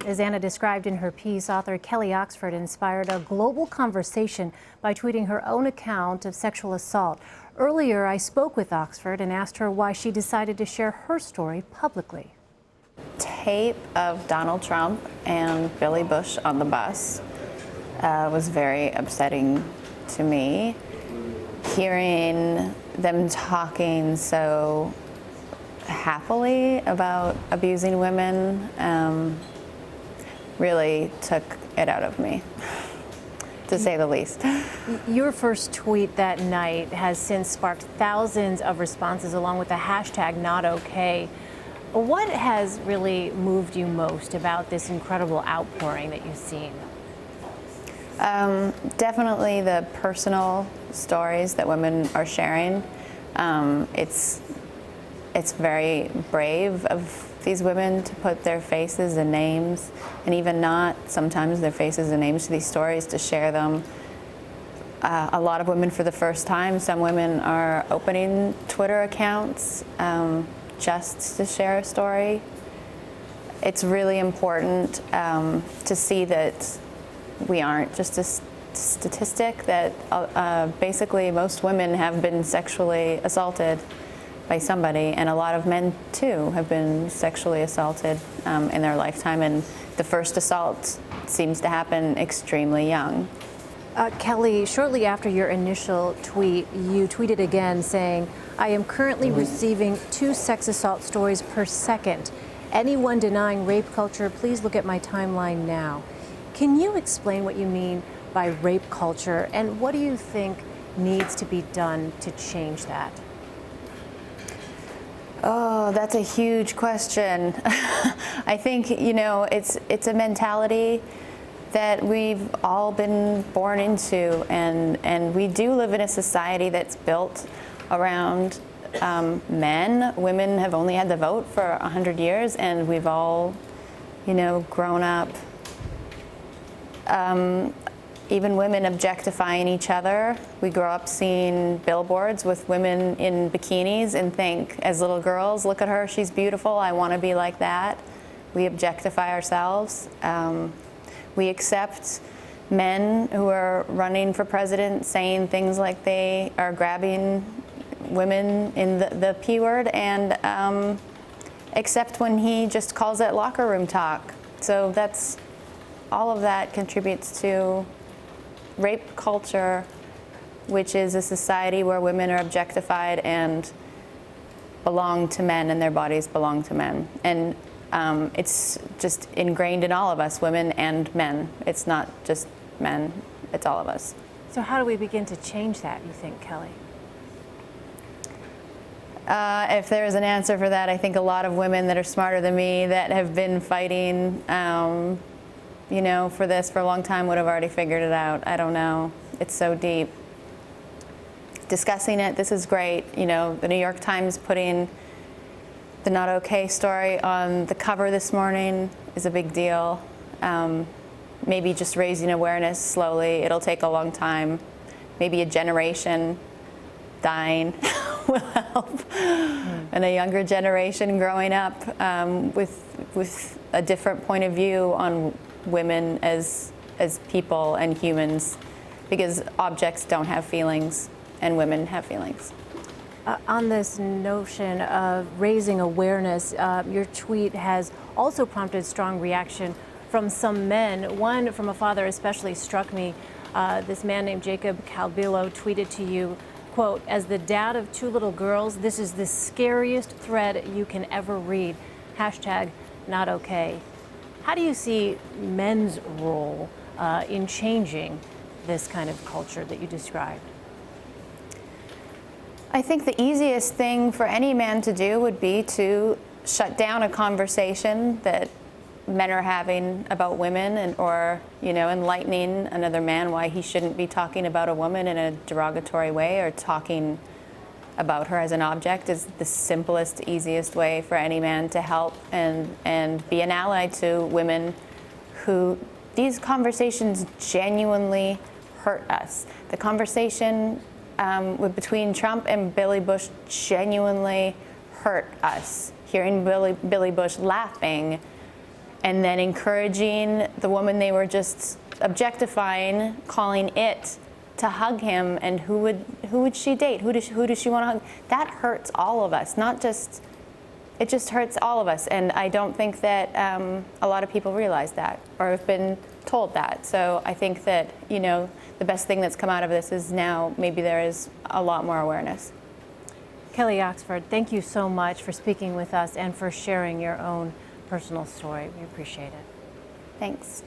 As Anna described in her piece, author Kelly Oxford inspired a global conversation by tweeting her own account of sexual assault. Earlier, I spoke with Oxford and asked her why she decided to share her story publicly. Tape of Donald Trump and Billy Bush on the bus was very upsetting to me. Hearing them talking so happily about abusing women really took it out of me, to say the least. Your first tweet that night has since sparked thousands of responses along with the hashtag #NotOK. What has really moved you most about this incredible outpouring that you've seen? Definitely the personal stories that women are sharing. It's very brave of these women to put their faces and names, and even not sometimes their faces and names to these stories, to share them. A lot of women for the first time, some women are opening Twitter accounts just to share a story. It's really important to see that we aren't just a statistic, that basically most women have been sexually assaulted by somebody, and a lot of men too have been sexually assaulted in their lifetime, and the first assault seems to happen extremely young. Kelly, shortly after your initial tweet, you tweeted again saying, "I am currently receiving 2 sex assault stories per second. Anyone denying rape culture, please look at my timeline now." Can you explain what you mean by rape culture, and what do you think needs to be done to change that? Oh, that's a huge question. I think, it's a mentality that we've all been born into, and we do live in a society that's built around men. Women have only had the vote for 100 years, and we've all, grown up even women objectifying each other. We grow up seeing billboards with women in bikinis and think, as little girls, look at her, she's beautiful, I want to be like that. We objectify ourselves. We accept men who are running for president saying things like they are grabbing women in the P word, and except when he just calls it locker room talk. So all of that contributes to rape culture, which is a society where women are objectified and belong to men, and their bodies belong to men. And it's just ingrained in all of us, women and men. It's not just men, it's all of us. So how do we begin to change that, you think, Kelly? If there's an answer for that, I think a lot of women that are smarter than me, that have been fighting for this for a long time, would have already figured it out. I don't know. It's so deep. Discussing it, this is great. The New York Times putting the Not Okay story on the cover this morning is a big deal. Maybe just raising awareness slowly. It'll take a long time. Maybe a generation dying will help. And a younger generation growing up with a different point of view on women as people and humans, because objects don't have feelings and women have feelings. On this notion of raising awareness, your tweet has also prompted strong reaction from some men. One from a father especially struck me. This man named Jacob Calbillo tweeted to you, quote, "As the dad of 2 little girls, this is the scariest thread you can ever read. Hashtag not okay." How do you see men's role in changing this kind of culture that you described? I think the easiest thing for any man to do would be to shut down a conversation that men are having about women, or enlightening another man why he shouldn't be talking about a woman in a derogatory way, or talking about her as an object, is the simplest, easiest way for any man to help and be an ally to women who these conversations genuinely hurt us. The conversation between Trump and Billy Bush genuinely hurt us. Hearing Billy Bush laughing and then encouraging the woman they were just objectifying, calling it, to hug him. And who would she date? Who does she want to hug? That hurts all of us, not just, it just hurts all of us. And I don't think that a lot of people realize that or have been told that. So I think that, you know, the best thing that's come out of this is now maybe there is a lot more awareness. Kelly Oxford, thank you so much for speaking with us and for sharing your own personal story. We appreciate it. Thanks.